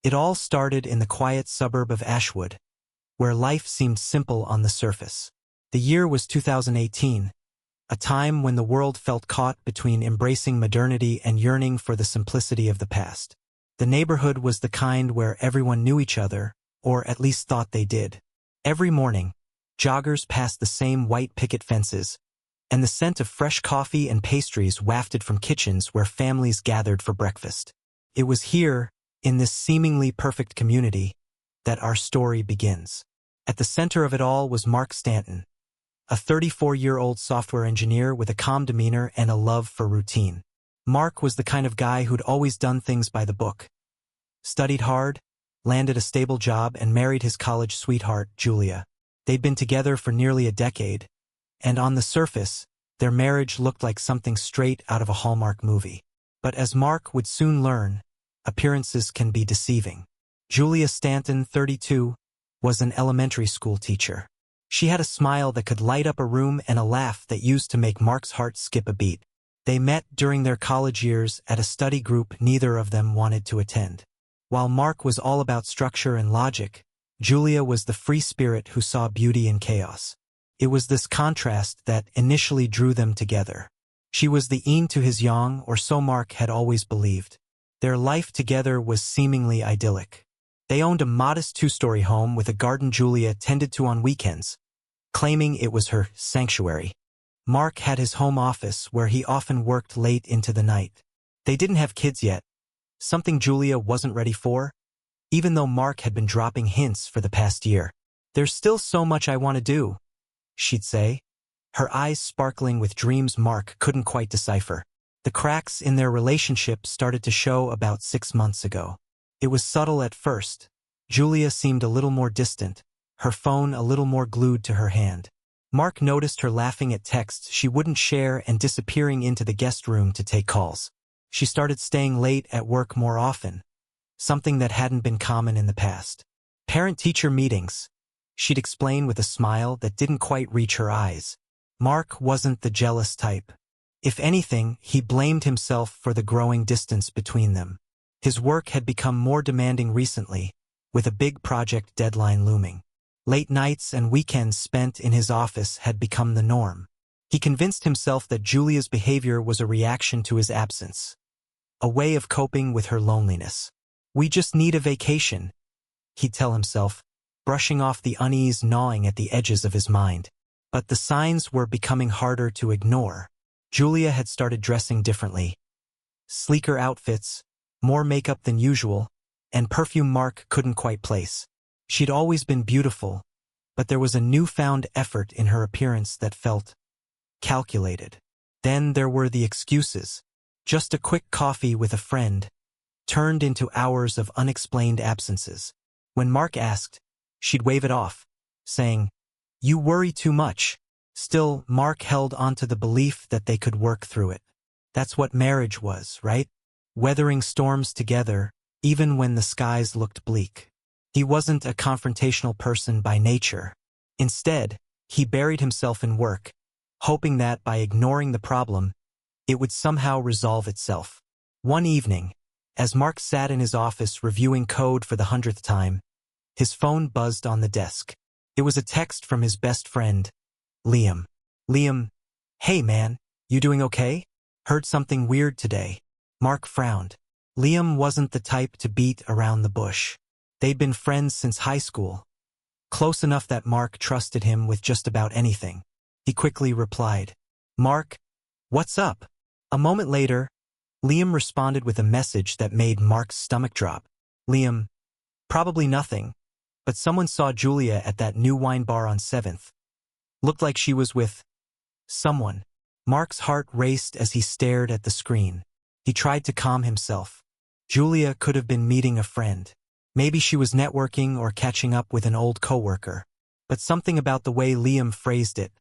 It all started in the quiet suburb of Ashwood, where life seemed simple on the surface. The year was 2018, a time when the world felt caught between embracing modernity and yearning for the simplicity of the past. The neighborhood was the kind where everyone knew each other, or at least thought they did. Every morning, joggers passed the same white picket fences, and the scent of fresh coffee and pastries wafted from kitchens where families gathered for breakfast. It was here, in this seemingly perfect community, that our story begins. At the center of it all was Mark Stanton, a 34-year-old software engineer with a calm demeanor and a love for routine. Mark was the kind of guy who'd always done things by the book. Studied hard, landed a stable job, and married his college sweetheart, Julia. They'd been together for nearly a decade, and on the surface, their marriage looked like something straight out of a Hallmark movie. But as Mark would soon learn, appearances can be deceiving. Julia Stanton, 32, was an elementary school teacher. She had a smile that could light up a room and a laugh that used to make Mark's heart skip a beat. They met during their college years at a study group neither of them wanted to attend. While Mark was all about structure and logic, Julia was the free spirit who saw beauty in chaos. It was this contrast that initially drew them together. She was the yin to his yang, or so Mark had always believed. Their life together was seemingly idyllic. They owned a modest two-story home with a garden Julia tended to on weekends, claiming it was her sanctuary. Mark had his home office where he often worked late into the night. They didn't have kids yet, something Julia wasn't ready for, even though Mark had been dropping hints for the past year. "There's still so much I want to do," she'd say, her eyes sparkling with dreams Mark couldn't quite decipher. The cracks in their relationship started to show about 6 months ago. It was subtle at first. Julia seemed a little more distant, her phone a little more glued to her hand. Mark noticed her laughing at texts she wouldn't share and disappearing into the guest room to take calls. She started staying late at work more often, something that hadn't been common in the past. "Parent-teacher meetings," she'd explain with a smile that didn't quite reach her eyes. Mark wasn't the jealous type. If anything, he blamed himself for the growing distance between them. His work had become more demanding recently, with a big project deadline looming. Late nights and weekends spent in his office had become the norm. He convinced himself that Julia's behavior was a reaction to his absence, a way of coping with her loneliness. "We just need a vacation," he'd tell himself, brushing off the unease gnawing at the edges of his mind. But the signs were becoming harder to ignore. Julia had started dressing differently. Sleeker outfits, more makeup than usual, and perfume Mark couldn't quite place. She'd always been beautiful, but there was a newfound effort in her appearance that felt calculated. Then there were the excuses. Just a quick coffee with a friend turned into hours of unexplained absences. When Mark asked, she'd wave it off, saying, "You worry too much." Still, Mark held onto the belief that they could work through it. That's what marriage was, right? Weathering storms together, even when the skies looked bleak. He wasn't a confrontational person by nature. Instead, he buried himself in work, hoping that by ignoring the problem, it would somehow resolve itself. One evening, as Mark sat in his office reviewing code for the 100th time, his phone buzzed on the desk. It was a text from his best friend, Liam. "Liam, hey man, you doing okay? Heard something weird today." Mark frowned. Liam wasn't the type to beat around the bush. They'd been friends since high school, close enough that Mark trusted him with just about anything. He quickly replied, "Mark, what's up?" A moment later, Liam responded with a message that made Mark's stomach drop. "Liam, probably nothing, but someone saw Julia at that new wine bar on 7th. Looked like she was with someone." Mark's heart raced as he stared at the screen. He tried to calm himself. Julia could have been meeting a friend. Maybe she was networking or catching up with an old coworker. But something about the way Liam phrased it,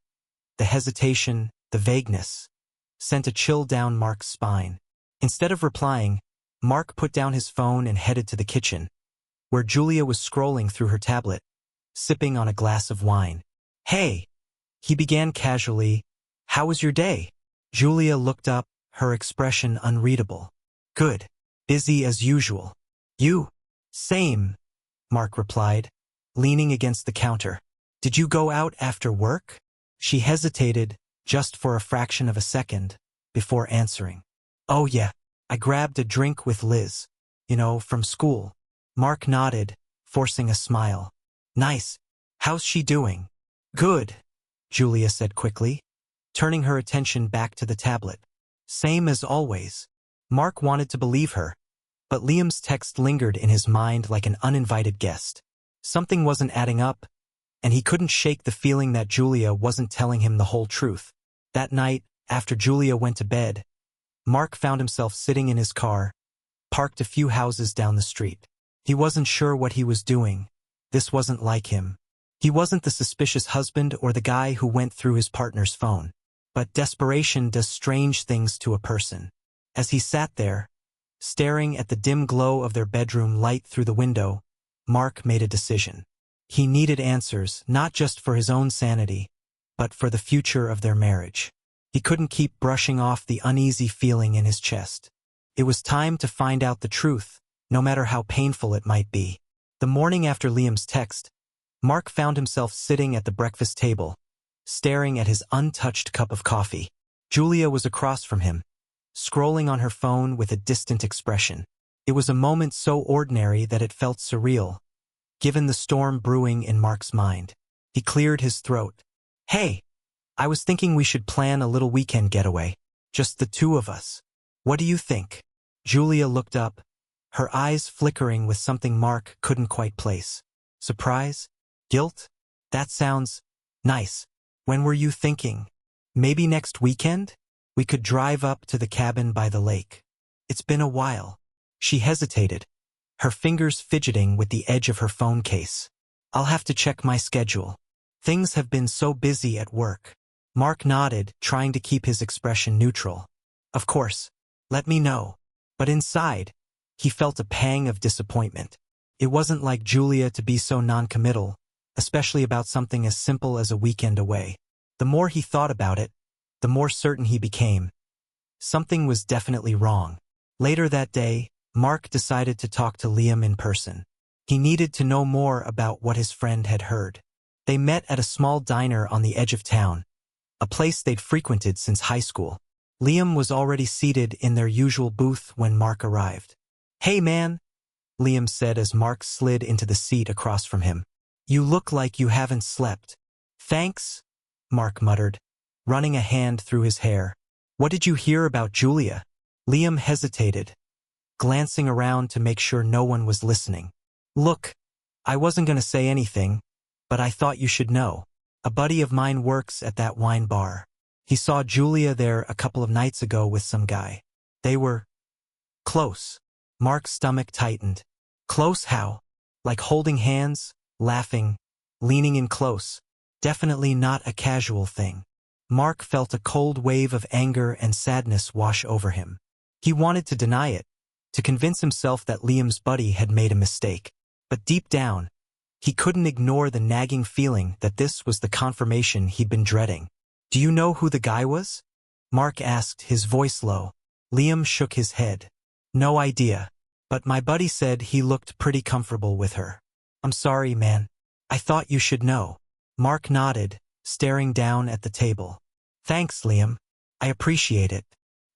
the hesitation, the vagueness, sent a chill down Mark's spine. Instead of replying, Mark put down his phone and headed to the kitchen, where Julia was scrolling through her tablet, sipping on a glass of wine. "Hey," he began casually, "how was your day?" Julia looked up, her expression unreadable. "Good. Busy as usual. You?" Same, Mark replied, leaning against the counter. Did you go out after work? She hesitated, just for a fraction of a second, before answering. Oh yeah, I grabbed a drink with Liz. From school. Mark nodded, forcing a smile. Nice. How's she doing? Good, Julia said quickly, turning her attention back to the tablet. Same as always. Mark wanted to believe her, but Liam's text lingered in his mind like an uninvited guest. Something wasn't adding up, and he couldn't shake the feeling that Julia wasn't telling him the whole truth. That night, after Julia went to bed, Mark found himself sitting in his car, parked a few houses down the street. He wasn't sure what he was doing. This wasn't like him. He wasn't the suspicious husband or the guy who went through his partner's phone. But desperation does strange things to a person. As he sat there, staring at the dim glow of their bedroom light through the window, Mark made a decision. He needed answers, not just for his own sanity, but for the future of their marriage. He couldn't keep brushing off the uneasy feeling in his chest. It was time to find out the truth, no matter how painful it might be. The morning after Liam's text, Mark found himself sitting at the breakfast table, staring at his untouched cup of coffee. Julia was across from him, scrolling on her phone with a distant expression. It was a moment so ordinary that it felt surreal, given the storm brewing in Mark's mind. He cleared his throat. Hey, I was thinking we should plan a little weekend getaway. Just the two of us. What do you think? Julia looked up, her eyes flickering with something Mark couldn't quite place. Surprise? Guilt? That sounds nice. When were you thinking? Maybe next weekend? We could drive up to the cabin by the lake. It's been a while. She hesitated, her fingers fidgeting with the edge of her phone case. I'll have to check my schedule. Things have been so busy at work. Mark nodded, trying to keep his expression neutral. Of course. Let me know. But inside, he felt a pang of disappointment. It wasn't like Julia to be so non-committal, especially about something as simple as a weekend away. The more he thought about it, the more certain he became. Something was definitely wrong. Later that day, Mark decided to talk to Liam in person. He needed to know more about what his friend had heard. They met at a small diner on the edge of town, a place they'd frequented since high school. Liam was already seated in their usual booth when Mark arrived. Hey man, Liam said as Mark slid into the seat across from him. You look like you haven't slept. Thanks, Mark muttered, running a hand through his hair. What did you hear about Julia? Liam hesitated, glancing around to make sure no one was listening. Look, I wasn't going to say anything, but I thought you should know. A buddy of mine works at that wine bar. He saw Julia there a couple of nights ago with some guy. They were close. Mark's stomach tightened. Close how? Like holding hands, laughing, leaning in close. Definitely not a casual thing. Mark felt a cold wave of anger and sadness wash over him. He wanted to deny it, to convince himself that Liam's buddy had made a mistake. But deep down, he couldn't ignore the nagging feeling that this was the confirmation he'd been dreading. Do you know who the guy was? Mark asked, his voice low. Liam shook his head. No idea, but my buddy said he looked pretty comfortable with her. I'm sorry, man. I thought you should know. Mark nodded, staring down at the table. Thanks, Liam. I appreciate it.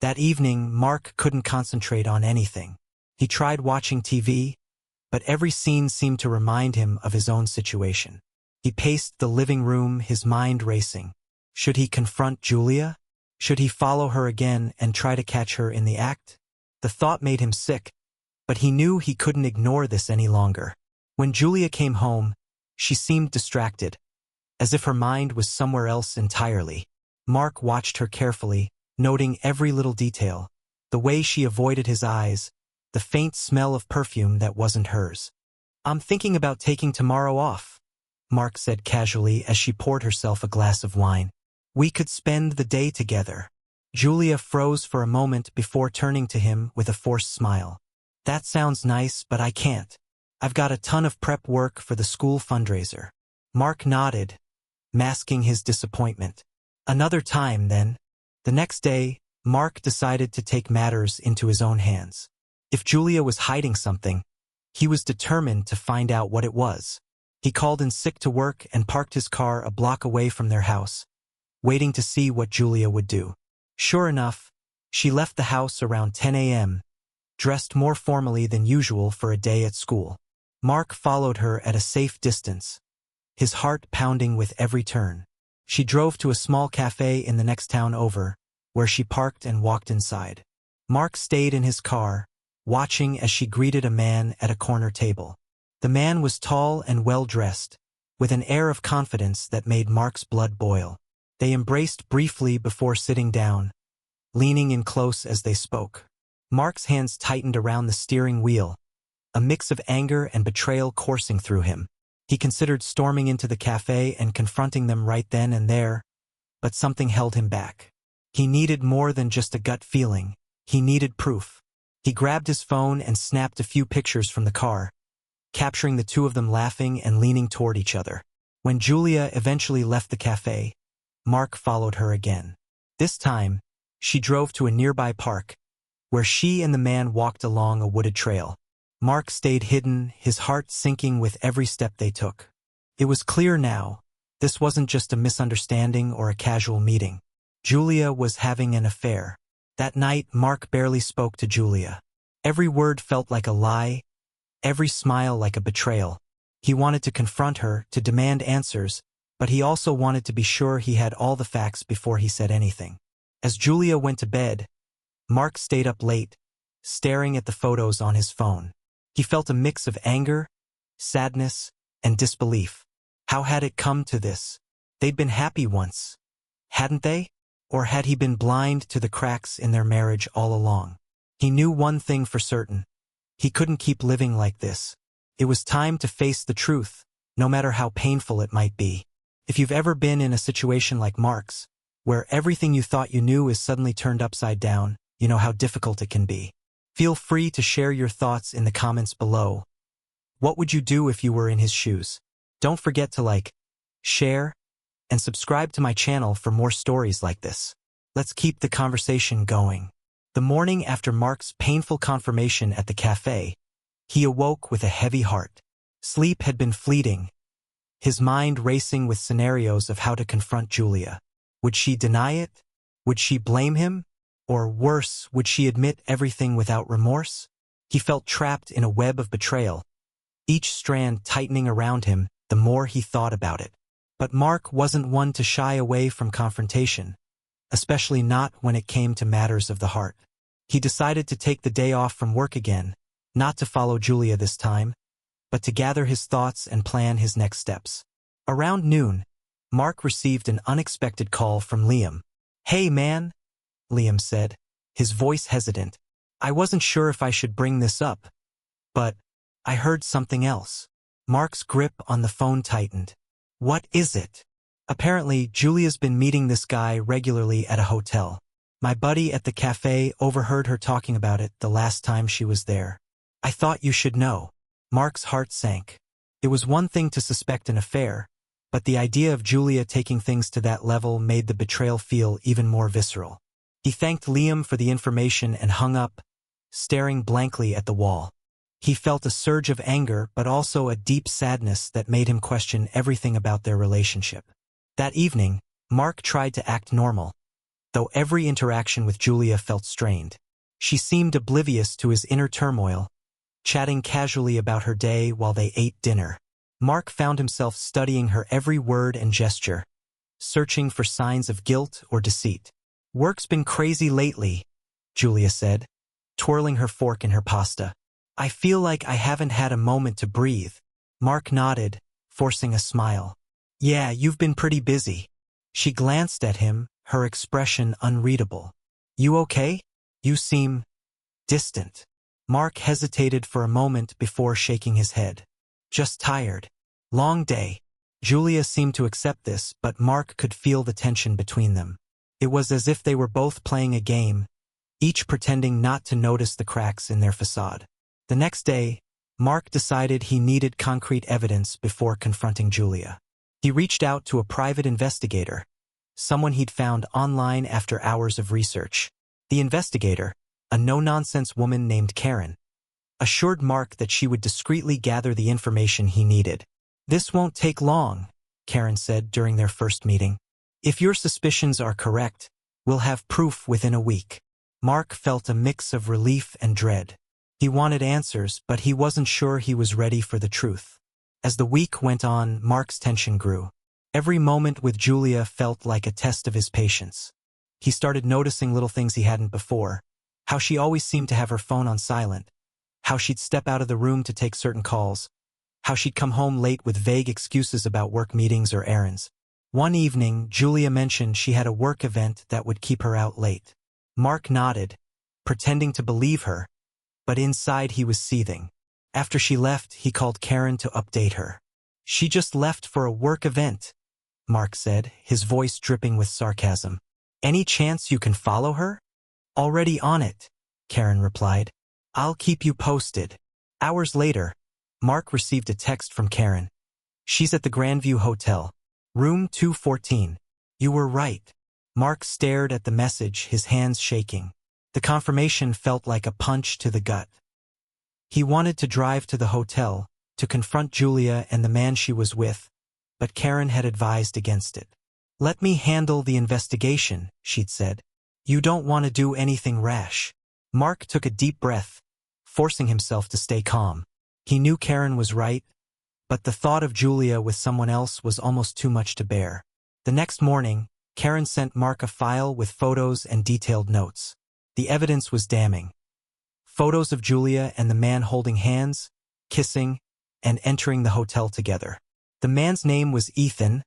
That evening, Mark couldn't concentrate on anything. He tried watching TV, but every scene seemed to remind him of his own situation. He paced the living room, his mind racing. Should he confront Julia? Should he follow her again and try to catch her in the act? The thought made him sick, but he knew he couldn't ignore this any longer. When Julia came home, she seemed distracted, as if her mind was somewhere else entirely. Mark watched her carefully, noting every little detail, the way she avoided his eyes, the faint smell of perfume that wasn't hers. I'm thinking about taking tomorrow off, Mark said casually as she poured herself a glass of wine. We could spend the day together. Julia froze for a moment before turning to him with a forced smile. That sounds nice, but I can't. I've got a ton of prep work for the school fundraiser. Mark nodded, masking his disappointment. Another time, then. The next day, Mark decided to take matters into his own hands. If Julia was hiding something, He was determined to find out what it was. He called in sick to work and parked his car a block away from their house, waiting to see what Julia would do. Sure enough, she left the house around 10 a.m., dressed more formally than usual for a day at school. Mark followed her at a safe distance, his heart pounding with every turn. She drove to a small cafe in the next town over, where she parked and walked inside. Mark stayed in his car, watching as she greeted a man at a corner table. The man was tall and well-dressed, with an air of confidence that made Mark's blood boil. They embraced briefly before sitting down, leaning in close as they spoke. Mark's hands tightened around the steering wheel, a mix of anger and betrayal coursing through him. He considered storming into the cafe and confronting them right then and there, but something held him back. He needed more than just a gut feeling. He needed proof. He grabbed his phone and snapped a few pictures from the car, capturing the two of them laughing and leaning toward each other. When Julia eventually left the cafe, Mark followed her again. This time, she drove to a nearby park, where she and the man walked along a wooded trail. Mark stayed hidden, his heart sinking with every step they took. It was clear now, this wasn't just a misunderstanding or a casual meeting. Julia was having an affair. That night, Mark barely spoke to Julia. Every word felt like a lie, every smile like a betrayal. He wanted to confront her, to demand answers, but he also wanted to be sure he had all the facts before he said anything. As Julia went to bed, Mark stayed up late, staring at the photos on his phone. He felt a mix of anger, sadness, and disbelief. How had it come to this? They'd been happy once, hadn't they? Or had he been blind to the cracks in their marriage all along? He knew one thing for certain. He couldn't keep living like this. It was time to face the truth, no matter how painful it might be. If you've ever been in a situation like Mark's, where everything you thought you knew is suddenly turned upside down, you know how difficult it can be. Feel free to share your thoughts in the comments below. What would you do if you were in his shoes? Don't forget to like, share, and subscribe to my channel for more stories like this. Let's keep the conversation going. The morning after Mark's painful confirmation at the cafe, he awoke with a heavy heart. Sleep had been fleeting, his mind racing with scenarios of how to confront Julia. Would she deny it? Would she blame him? Or worse, would she admit everything without remorse? He felt trapped in a web of betrayal, each strand tightening around him the more he thought about it. But Mark wasn't one to shy away from confrontation, especially not when it came to matters of the heart. He decided to take the day off from work again, not to follow Julia this time, but to gather his thoughts and plan his next steps. Around noon, Mark received an unexpected call from Liam. "Hey man," Liam said, his voice hesitant. "I wasn't sure if I should bring this up, but I heard something else." Mark's grip on the phone tightened. "What is it?" "Apparently, Julia's been meeting this guy regularly at a hotel. My buddy at the cafe overheard her talking about it the last time she was there. I thought you should know." Mark's heart sank. It was one thing to suspect an affair, but the idea of Julia taking things to that level made the betrayal feel even more visceral. He thanked Liam for the information and hung up, staring blankly at the wall. He felt a surge of anger but also a deep sadness that made him question everything about their relationship. That evening, Mark tried to act normal, though every interaction with Julia felt strained. She seemed oblivious to his inner turmoil, chatting casually about her day while they ate dinner. Mark found himself studying her every word and gesture, searching for signs of guilt or deceit. "Work's been crazy lately," Julia said, twirling her fork in her pasta. "I feel like I haven't had a moment to breathe." Mark nodded, forcing a smile. "Yeah, you've been pretty busy." She glanced at him, her expression unreadable. "You okay? You seem distant." Mark hesitated for a moment before shaking his head. "Just tired. Long day." Julia seemed to accept this, but Mark could feel the tension between them. It was as if they were both playing a game, each pretending not to notice the cracks in their facade. The next day, Mark decided he needed concrete evidence before confronting Julia. He reached out to a private investigator, someone he'd found online after hours of research. The investigator, a no-nonsense woman named Karen, assured Mark that she would discreetly gather the information he needed. "This won't take long," Karen said during their first meeting. "If your suspicions are correct, we'll have proof within a week." Mark felt a mix of relief and dread. He wanted answers, but he wasn't sure he was ready for the truth. As the week went on, Mark's tension grew. Every moment with Julia felt like a test of his patience. He started noticing little things he hadn't before. How she always seemed to have her phone on silent. How she'd step out of the room to take certain calls. How she'd come home late with vague excuses about work meetings or errands. One evening, Julia mentioned she had a work event that would keep her out late. Mark nodded, pretending to believe her, but inside he was seething. After she left, he called Karen to update her. "She just left for a work event," Mark said, his voice dripping with sarcasm. "Any chance you can follow her?" "Already on it," Karen replied. "I'll keep you posted." Hours later, Mark received a text from Karen. "She's at the Grandview Hotel. Room 214. You were right." Mark stared at the message, his hands shaking. The confirmation felt like a punch to the gut. He wanted to drive to the hotel, to confront Julia and the man she was with, but Karen had advised against it. "Let me handle the investigation," she'd said. "You don't want to do anything rash." Mark took a deep breath, forcing himself to stay calm. He knew Karen was right, but the thought of Julia with someone else was almost too much to bear. The next morning, Karen sent Mark a file with photos and detailed notes. The evidence was damning. Photos of Julia and the man holding hands, kissing, and entering the hotel together. The man's name was Ethan,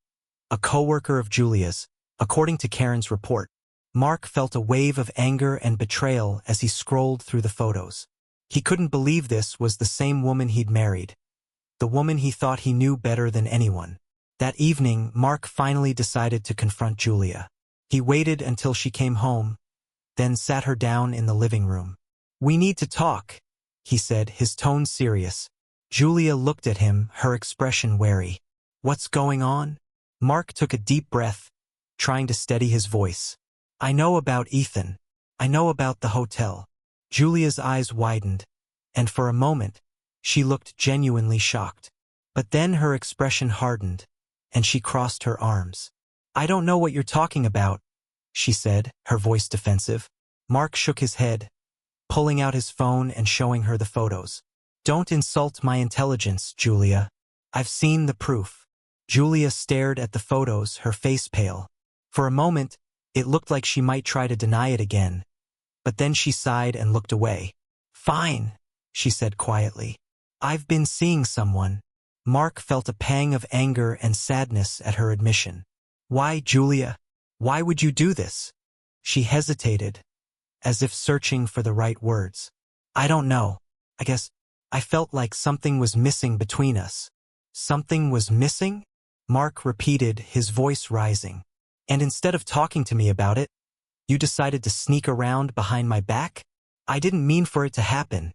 a co-worker of Julia's, according to Karen's report. Mark felt a wave of anger and betrayal as he scrolled through the photos. He couldn't believe this was the same woman he'd married, the woman he thought he knew better than anyone. That evening, Mark finally decided to confront Julia. He waited until she came home, then sat her down in the living room. "We need to talk," he said, his tone serious. Julia looked at him, her expression wary. "What's going on?" Mark took a deep breath, trying to steady his voice. "I know about Ethan. I know about the hotel." Julia's eyes widened, and for a moment, she looked genuinely shocked. But then her expression hardened, and she crossed her arms. "I don't know what you're talking about," she said, her voice defensive. Mark shook his head, pulling out his phone and showing her the photos. "Don't insult my intelligence, Julia. I've seen the proof." Julia stared at the photos, her face pale. For a moment, it looked like she might try to deny it again, but then she sighed and looked away. "Fine," she said quietly. "I've been seeing someone." Mark felt a pang of anger and sadness at her admission. "Why, Julia? Why would you do this?" She hesitated, as if searching for the right words. "I don't know. I guess I felt like something was missing between us." "Something was missing?" Mark repeated, his voice rising. "And instead of talking to me about it, you decided to sneak around behind my back?" "I didn't mean for it to happen,"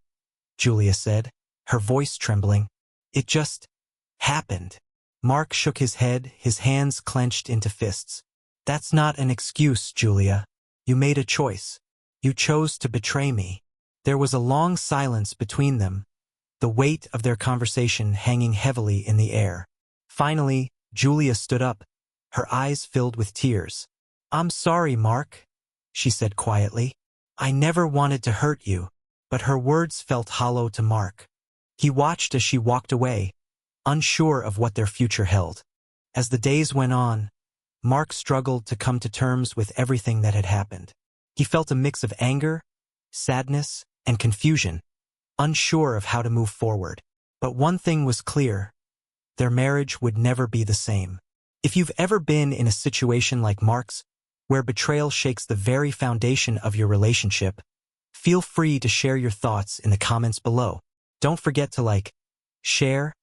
Julia said, her voice trembling. "It just happened." Mark shook his head, his hands clenched into fists. "That's not an excuse, Julia. You made a choice. You chose to betray me." There was a long silence between them, the weight of their conversation hanging heavily in the air. Finally, Julia stood up, her eyes filled with tears. "I'm sorry, Mark," she said quietly. "I never wanted to hurt you." But her words felt hollow to Mark. He watched as she walked away, unsure of what their future held. As the days went on, Mark struggled to come to terms with everything that had happened. He felt a mix of anger, sadness, and confusion, unsure of how to move forward. But one thing was clear: their marriage would never be the same. If you've ever been in a situation like Mark's, where betrayal shakes the very foundation of your relationship, feel free to share your thoughts in the comments below. Don't forget to like, share,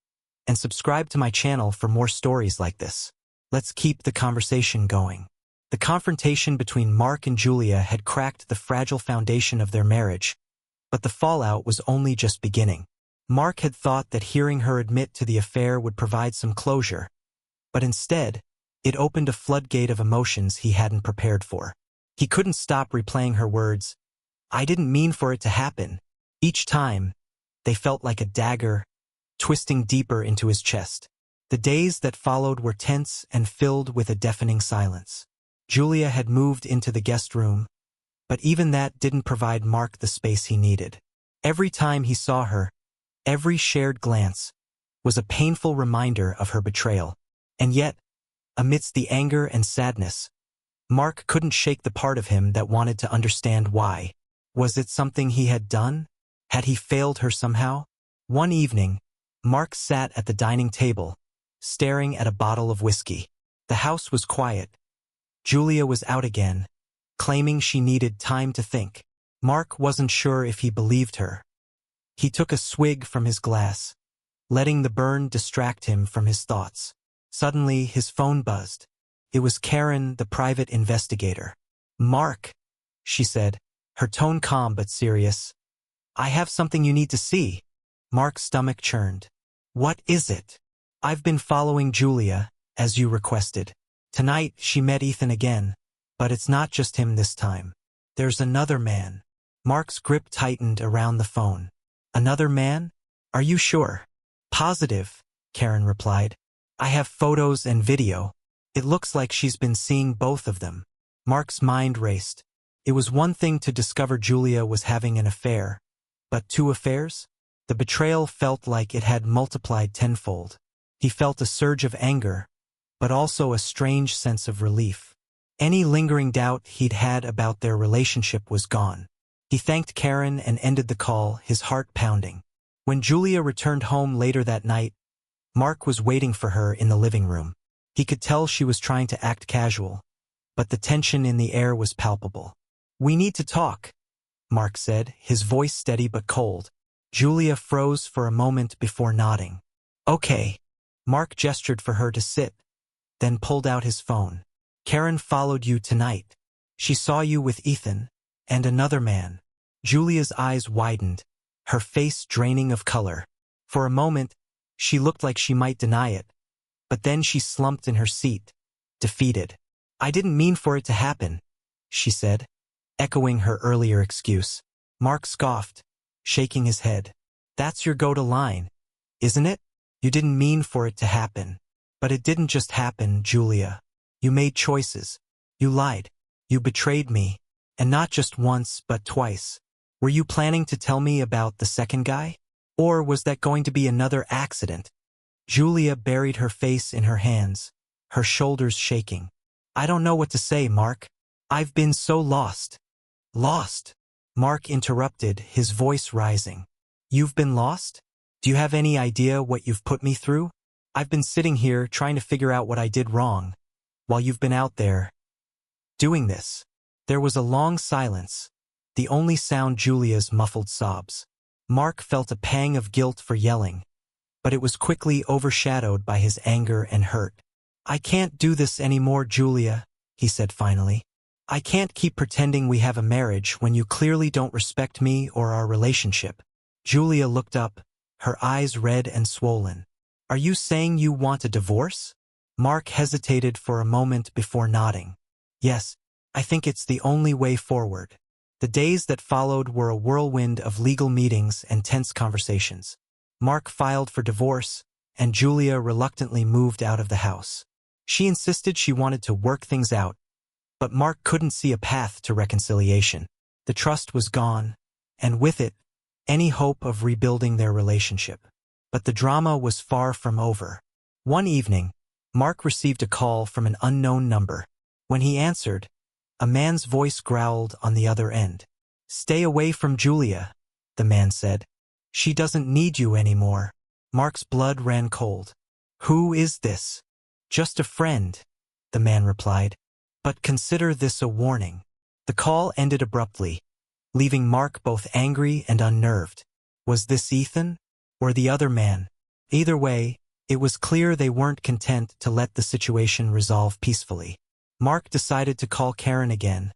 and subscribe to my channel for more stories like this. Let's keep the conversation going. The confrontation between Mark and Julia had cracked the fragile foundation of their marriage, but the fallout was only just beginning. Mark had thought that hearing her admit to the affair would provide some closure, but instead, it opened a floodgate of emotions he hadn't prepared for. He couldn't stop replaying her words, "I didn't mean for it to happen." Each time, They felt like a dagger, twisting deeper into his chest. The days that followed were tense and filled with a deafening silence. Julia had moved into the guest room, but even that didn't provide Mark the space he needed. Every time he saw her, every shared glance, was a painful reminder of her betrayal. And yet, amidst the anger and sadness, Mark couldn't shake the part of him that wanted to understand why. Was it something he had done? Had he failed her somehow? One evening, Mark sat at the dining table, staring at a bottle of whiskey. The house was quiet. Julia was out again, claiming she needed time to think. Mark wasn't sure if he believed her. He took a swig from his glass, letting the burn distract him from his thoughts. Suddenly, his phone buzzed. It was Karen, the private investigator. "Mark," she said, her tone calm but serious. "I have something you need to see." Mark's stomach churned. "What is it?" "I've been following Julia, as you requested. Tonight, she met Ethan again, but it's not just him this time. There's another man." Mark's grip tightened around the phone. "Another man? Are you sure?" "Positive," Karen replied. "I have photos and video. It looks like she's been seeing both of them." Mark's mind raced. It was one thing to discover Julia was having an affair, but 2 affairs? The betrayal felt like it had multiplied tenfold. He felt a surge of anger, but also a strange sense of relief. Any lingering doubt he'd had about their relationship was gone. He thanked Karen and ended the call, his heart pounding. When Julia returned home later that night, Mark was waiting for her in the living room. He could tell she was trying to act casual, but the tension in the air was palpable. "We need to talk," Mark said, his voice steady but cold. Julia froze for a moment before nodding. "Okay." Mark gestured for her to sit, then pulled out his phone. "Karen followed you tonight. She saw you with Ethan and another man." Julia's eyes widened, her face draining of color. For a moment, she looked like she might deny it, but then she slumped in her seat, defeated. "I didn't mean for it to happen," she said, echoing her earlier excuse. Mark scoffed, shaking his head. "That's your go-to line, isn't it? You didn't mean for it to happen." "But it didn't just happen, Julia. You made choices. You lied. You betrayed me. And not just once, but twice. Were you planning to tell me about the second guy? Or was that going to be another accident?" Julia buried her face in her hands, her shoulders shaking. "I don't know what to say, Mark. I've been so lost." "Lost?" Mark interrupted, his voice rising. "You've been lost? Do you have any idea what you've put me through? I've been sitting here trying to figure out what I did wrong, while you've been out there doing this." There was a long silence, the only sound Julia's muffled sobs. Mark felt a pang of guilt for yelling, but it was quickly overshadowed by his anger and hurt. "I can't do this anymore, Julia," he said finally. "I can't keep pretending we have a marriage when you clearly don't respect me or our relationship." Julia looked up, her eyes red and swollen. "Are you saying you want a divorce?" Mark hesitated for a moment before nodding. "Yes, I think it's the only way forward." The days that followed were a whirlwind of legal meetings and tense conversations. Mark filed for divorce, and Julia reluctantly moved out of the house. She insisted she wanted to work things out, but Mark couldn't see a path to reconciliation. The trust was gone, and with it, any hope of rebuilding their relationship. But the drama was far from over. One evening, Mark received a call from an unknown number. When he answered, a man's voice growled on the other end. "Stay away from Julia," the man said. "She doesn't need you anymore." Mark's blood ran cold. "Who is this?" "Just a friend," the man replied. "But consider this a warning." The call ended abruptly, leaving Mark both angry and unnerved. Was this Ethan? Or the other man? Either way, it was clear they weren't content to let the situation resolve peacefully. Mark decided to call Karen again,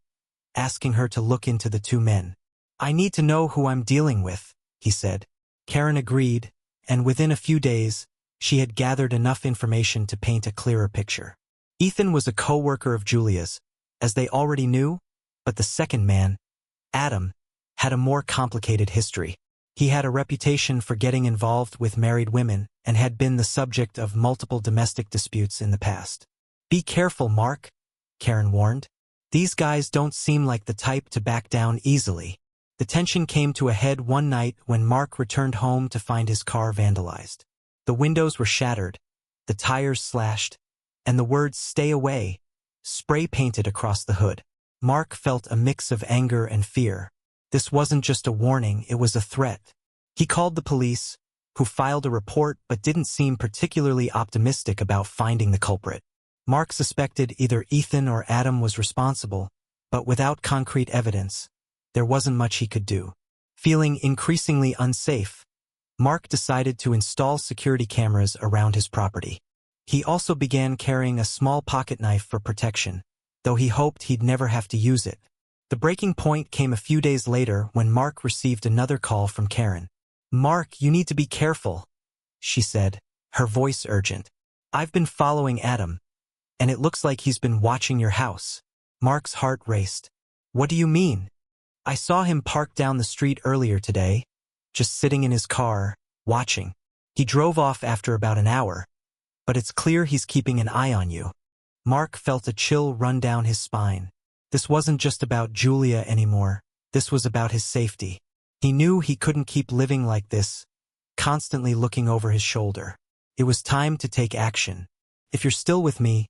asking her to look into the 2 men. "I need to know who I'm dealing with," he said. Karen agreed, and within a few days, she had gathered enough information to paint a clearer picture. Ethan was a co-worker of Julia's, as they already knew, but the second man, Adam, had a more complicated history. He had a reputation for getting involved with married women and had been the subject of multiple domestic disputes in the past. "Be careful, Mark," Karen warned. "These guys don't seem like the type to back down easily." The tension came to a head one night when Mark returned home to find his car vandalized. The windows were shattered, the tires slashed, and the words "Stay away" spray painted across the hood. Mark felt a mix of anger and fear. This wasn't just a warning, it was a threat. He called the police, who filed a report but didn't seem particularly optimistic about finding the culprit. Mark suspected either Ethan or Adam was responsible, but without concrete evidence, there wasn't much he could do. Feeling increasingly unsafe, Mark decided to install security cameras around his property. He also began carrying a small pocket knife for protection, though he hoped he'd never have to use it. The breaking point came a few days later when Mark received another call from Karen. "Mark, you need to be careful," she said, her voice urgent. "I've been following Adam, and it looks like he's been watching your house." Mark's heart raced. "What do you mean?" "I saw him parked down the street earlier today, just sitting in his car, watching. He drove off after about an hour, but it's clear he's keeping an eye on you." Mark felt a chill run down his spine. This wasn't just about Julia anymore, this was about his safety. He knew he couldn't keep living like this, constantly looking over his shoulder. It was time to take action. If you're still with me,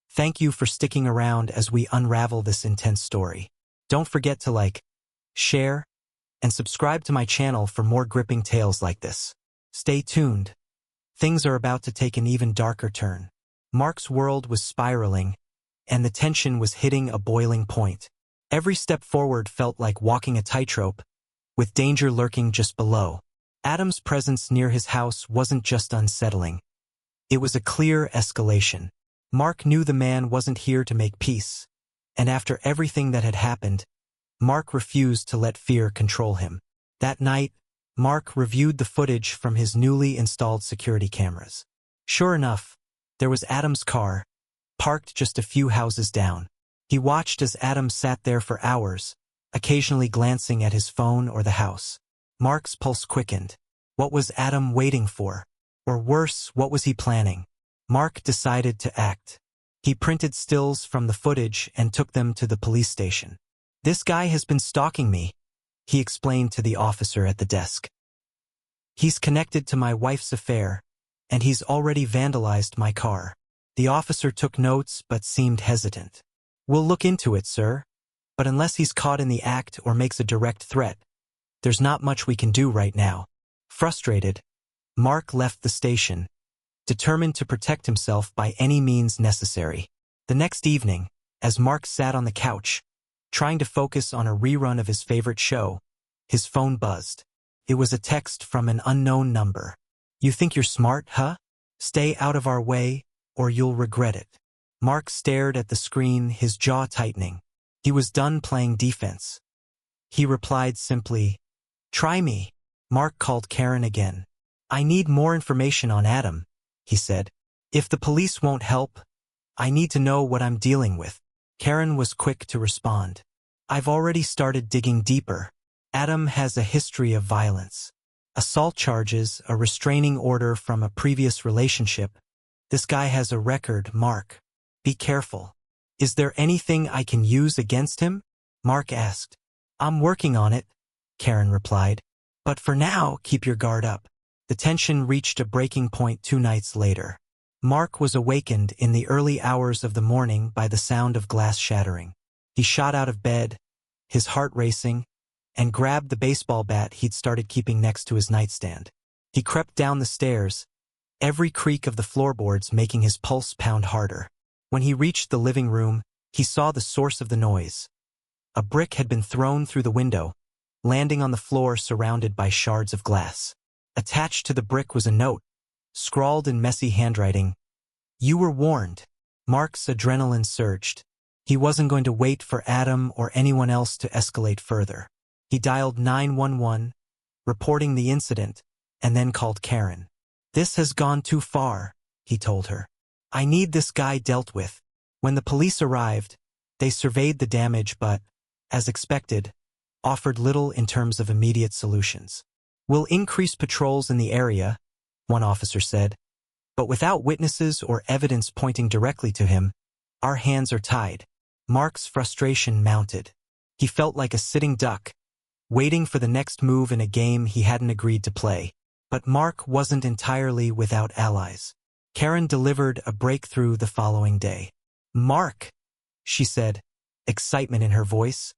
thank you for sticking around as we unravel this intense story. Don't forget to like, share, and subscribe to my channel for more gripping tales like this. Stay tuned. Things are about to take an even darker turn. Mark's world was spiraling, and the tension was hitting a boiling point. Every step forward felt like walking a tightrope, with danger lurking just below. Adam's presence near his house wasn't just unsettling. It was a clear escalation. Mark knew the man wasn't here to make peace, and after everything that had happened, Mark refused to let fear control him. That night, Mark reviewed the footage from his newly installed security cameras. Sure enough, there was Adam's car, parked just a few houses down. He watched as Adam sat there for hours, occasionally glancing at his phone or the house. Mark's pulse quickened. What was Adam waiting for? Or worse, what was he planning? Mark decided to act. He printed stills from the footage and took them to the police station. "This guy has been stalking me," he explained to the officer at the desk. "He's connected to my wife's affair, and he's already vandalized my car." The officer took notes but seemed hesitant. "We'll look into it, sir, but unless he's caught in the act or makes a direct threat, there's not much we can do right now." Frustrated, Mark left the station, determined to protect himself by any means necessary. The next evening, as Mark sat on the couch, trying to focus on a rerun of his favorite show, his phone buzzed. It was a text from an unknown number. "You think you're smart, huh? Stay out of our way, or you'll regret it." Mark stared at the screen, his jaw tightening. He was done playing defense. He replied simply, "Try me." Mark called Karen again. "I need more information on Adam," he said. "If the police won't help, I need to know what I'm dealing with." Karen was quick to respond. "I've already started digging deeper. Adam has a history of violence. Assault charges, a restraining order from a previous relationship. This guy has a record, Mark. Be careful." "Is there anything I can use against him?" Mark asked. "I'm working on it," Karen replied. "But for now, keep your guard up." The tension reached a breaking point 2 nights later. Mark was awakened in the early hours of the morning by the sound of glass shattering. He shot out of bed, his heart racing, and grabbed the baseball bat he'd started keeping next to his nightstand. He crept down the stairs, every creak of the floorboards making his pulse pound harder. When he reached the living room, he saw the source of the noise. A brick had been thrown through the window, landing on the floor surrounded by shards of glass. Attached to the brick was a note, scrawled in messy handwriting. "You were warned." Mark's adrenaline surged. He wasn't going to wait for Adam or anyone else to escalate further. He dialed 911, reporting the incident, and then called Karen. "This has gone too far," he told her. "I need this guy dealt with." When the police arrived, they surveyed the damage but, as expected, offered little in terms of immediate solutions. "We'll increase patrols in the area," one officer said. "But without witnesses or evidence pointing directly to him, our hands are tied." Mark's frustration mounted. He felt like a sitting duck, waiting for the next move in a game he hadn't agreed to play. But Mark wasn't entirely without allies. Karen delivered a breakthrough the following day. "Mark," she said, excitement in her voice,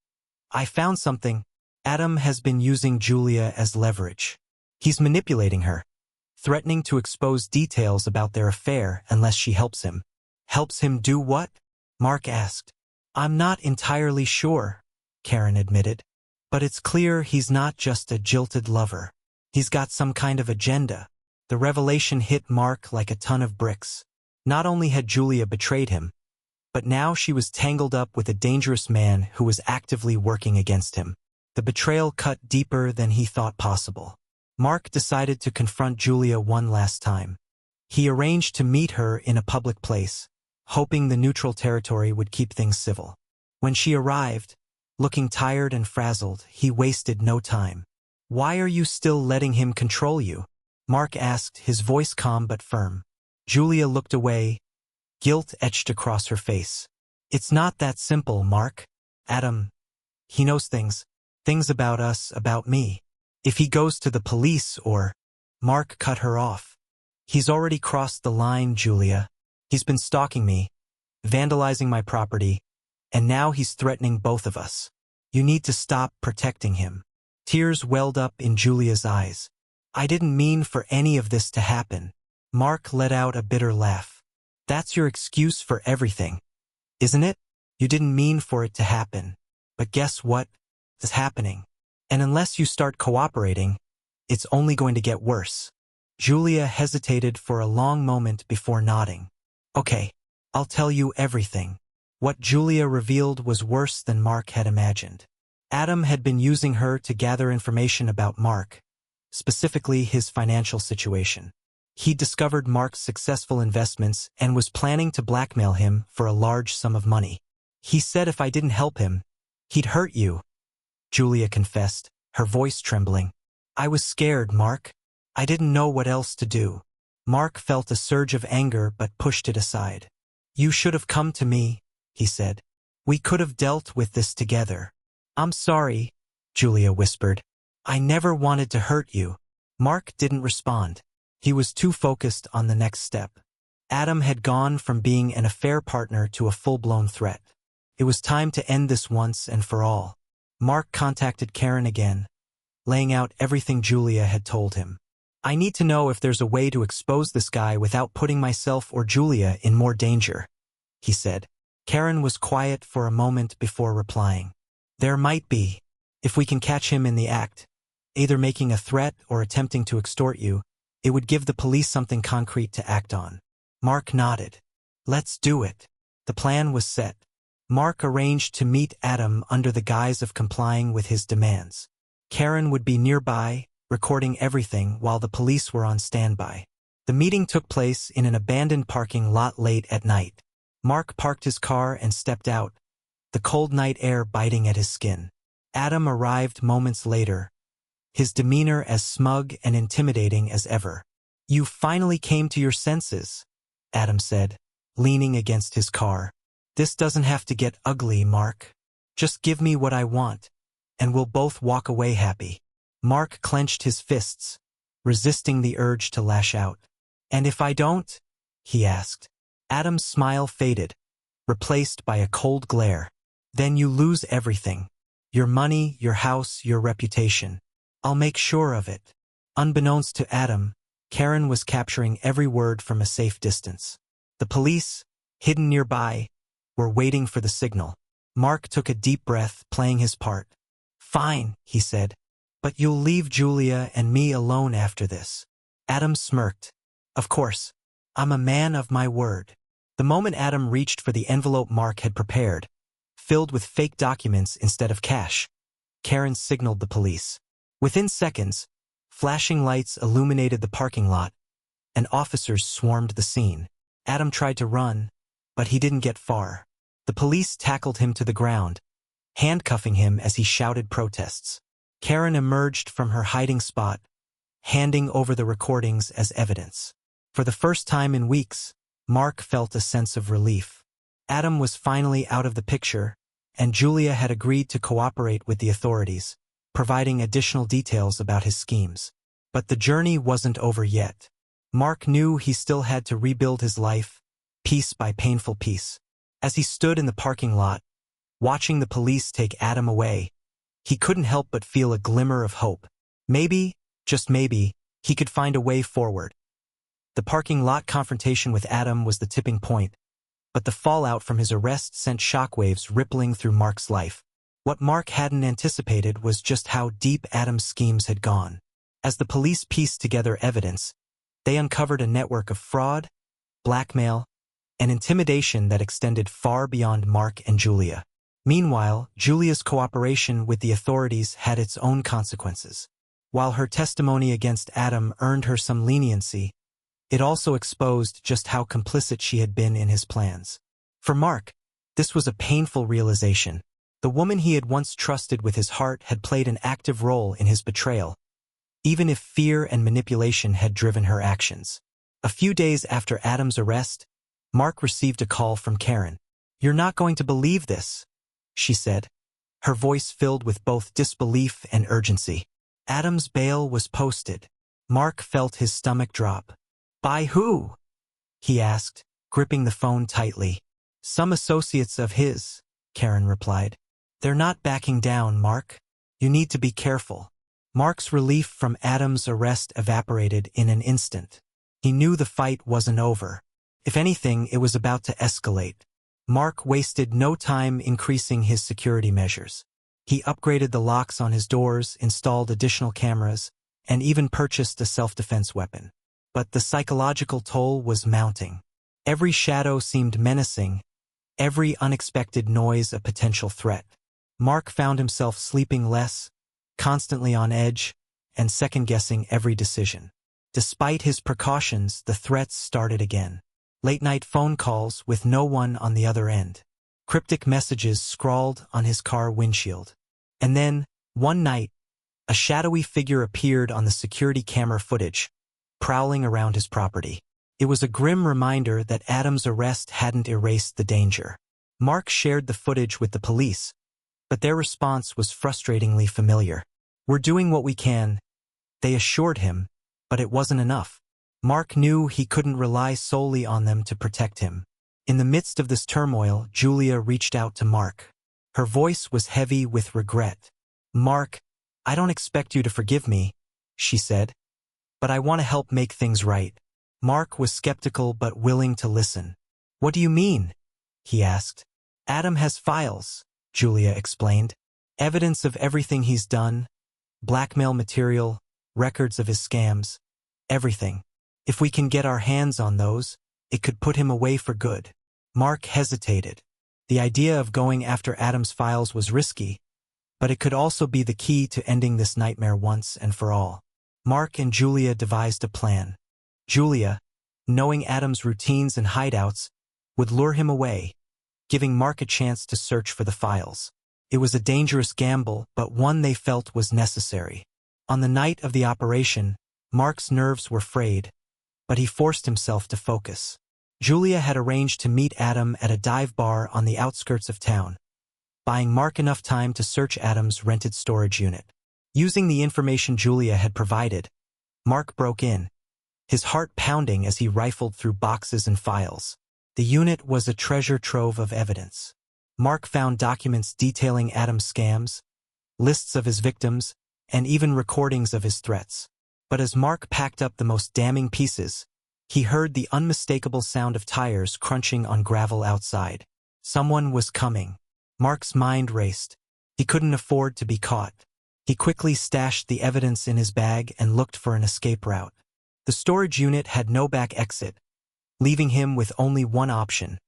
"I found something. Adam has been using Julia as leverage. He's manipulating her, threatening to expose details about their affair unless she helps him." "Helps him do what?" Mark asked. "I'm not entirely sure," Karen admitted. "But it's clear he's not just a jilted lover. He's got some kind of agenda." The revelation hit Mark like a ton of bricks. Not only had Julia betrayed him, but now she was tangled up with a dangerous man who was actively working against him. The betrayal cut deeper than he thought possible. Mark decided to confront Julia one last time. He arranged to meet her in a public place, hoping the neutral territory would keep things civil. When she arrived, looking tired and frazzled, he wasted no time. "Why are you still letting him control you?" Mark asked, his voice calm but firm. Julia looked away, guilt etched across her face. "It's not that simple, Mark. Adam, he knows things about us, about me. If he goes to the police or—" Mark cut her off. "He's already crossed the line, Julia. He's been stalking me, vandalizing my property, and now he's threatening both of us. You need to stop protecting him." Tears welled up in Julia's eyes. "I didn't mean for any of this to happen." Mark let out a bitter laugh. "That's your excuse for everything, isn't it? You didn't mean for it to happen. But guess what? It's happening. And unless you start cooperating, it's only going to get worse." Julia hesitated for a long moment before nodding. "Okay, I'll tell you everything." What Julia revealed was worse than Mark had imagined. Adam had been using her to gather information about Mark, specifically his financial situation. He discovered Mark's successful investments and was planning to blackmail him for a large sum of money. "He said if I didn't help him, he'd hurt you," Julia confessed, her voice trembling. "I was scared, Mark. I didn't know what else to do." Mark felt a surge of anger but pushed it aside. "You should have come to me," he said. "We could have dealt with this together." "I'm sorry," Julia whispered. "I never wanted to hurt you." Mark didn't respond. He was too focused on the next step. Adam had gone from being an affair partner to a full-blown threat. It was time to end this once and for all. Mark contacted Karen again, laying out everything Julia had told him. "I need to know if there's a way to expose this guy without putting myself or Julia in more danger," he said. Karen was quiet for a moment before replying. "There might be, if we can catch him in the act, either making a threat or attempting to extort you. It would give the police something concrete to act on." Mark nodded. "Let's do it." The plan was set. Mark arranged to meet Adam under the guise of complying with his demands. Karen would be nearby, recording everything while the police were on standby. The meeting took place in an abandoned parking lot late at night. Mark parked his car and stepped out, the cold night air biting at his skin. Adam arrived moments later, his demeanor as smug and intimidating as ever. "You finally came to your senses," Adam said, leaning against his car. "This doesn't have to get ugly, Mark. Just give me what I want, and we'll both walk away happy." Mark clenched his fists, resisting the urge to lash out. "And if I don't?" he asked. Adam's smile faded, replaced by a cold glare. "Then you lose everything. Your money, your house, your reputation. I'll make sure of it." Unbeknownst to Adam, Karen was capturing every word from a safe distance. The police, hidden nearby, were waiting for the signal. Mark took a deep breath, playing his part. "Fine," he said. "But you'll leave Julia and me alone after this." Adam smirked. "Of course. I'm a man of my word." The moment Adam reached for the envelope Mark had prepared, filled with fake documents instead of cash, Karen signaled the police. Within seconds, flashing lights illuminated the parking lot, and officers swarmed the scene. Adam tried to run, but he didn't get far. The police tackled him to the ground, handcuffing him as he shouted protests. Karen emerged from her hiding spot, handing over the recordings as evidence. For the first time in weeks, Mark felt a sense of relief. Adam was finally out of the picture, and Julia had agreed to cooperate with the authorities, providing additional details about his schemes. But the journey wasn't over yet. Mark knew he still had to rebuild his life, piece by painful piece. As he stood in the parking lot, watching the police take Adam away, he couldn't help but feel a glimmer of hope. Maybe, just maybe, he could find a way forward. The parking lot confrontation with Adam was the tipping point, but the fallout from his arrest sent shockwaves rippling through Mark's life. What Mark hadn't anticipated was just how deep Adam's schemes had gone. As the police pieced together evidence, they uncovered a network of fraud, blackmail, and intimidation that extended far beyond Mark and Julia. Meanwhile, Julia's cooperation with the authorities had its own consequences. While her testimony against Adam earned her some leniency, it also exposed just how complicit she had been in his plans. For Mark, this was a painful realization. The woman he had once trusted with his heart had played an active role in his betrayal, even if fear and manipulation had driven her actions. A few days after Adam's arrest, Mark received a call from Karen. "You're not going to believe this," she said, her voice filled with both disbelief and urgency. Adam's bail was posted. Mark felt his stomach drop. "By who?" he asked, gripping the phone tightly. "Some associates of his," Karen replied. "They're not backing down, Mark. You need to be careful." Mark's relief from Adam's arrest evaporated in an instant. He knew the fight wasn't over. If anything, it was about to escalate. Mark wasted no time increasing his security measures. He upgraded the locks on his doors, installed additional cameras, and even purchased a self-defense weapon. But the psychological toll was mounting. Every shadow seemed menacing, every unexpected noise a potential threat. Mark found himself sleeping less, constantly on edge, and second-guessing every decision. Despite his precautions, the threats started again. Late-night phone calls with no one on the other end. Cryptic messages scrawled on his car windshield. And then, one night, a shadowy figure appeared on the security camera footage, prowling around his property. It was a grim reminder that Adam's arrest hadn't erased the danger. Mark shared the footage with the police, but their response was frustratingly familiar. "We're doing what we can," they assured him, but it wasn't enough. Mark knew he couldn't rely solely on them to protect him. In the midst of this turmoil, Julia reached out to Mark. Her voice was heavy with regret. "Mark, I don't expect you to forgive me," she said, "but I want to help make things right." Mark was skeptical but willing to listen. "What do you mean?" he asked. "Adam has files," Julia explained. "Evidence of everything he's done, blackmail material, records of his scams, everything. If we can get our hands on those, it could put him away for good." Mark hesitated. The idea of going after Adam's files was risky, but it could also be the key to ending this nightmare once and for all. Mark and Julia devised a plan. Julia, knowing Adam's routines and hideouts, would lure him away, giving Mark a chance to search for the files. It was a dangerous gamble, but one they felt was necessary. On the night of the operation, Mark's nerves were frayed, but he forced himself to focus. Julia had arranged to meet Adam at a dive bar on the outskirts of town, buying Mark enough time to search Adam's rented storage unit. Using the information Julia had provided, Mark broke in, his heart pounding as he rifled through boxes and files. The unit was a treasure trove of evidence. Mark found documents detailing Adam's scams, lists of his victims, and even recordings of his threats. But as Mark packed up the most damning pieces, he heard the unmistakable sound of tires crunching on gravel outside. Someone was coming. Mark's mind raced. He couldn't afford to be caught. He quickly stashed the evidence in his bag and looked for an escape route. The storage unit had no back exit, leaving him with only one option: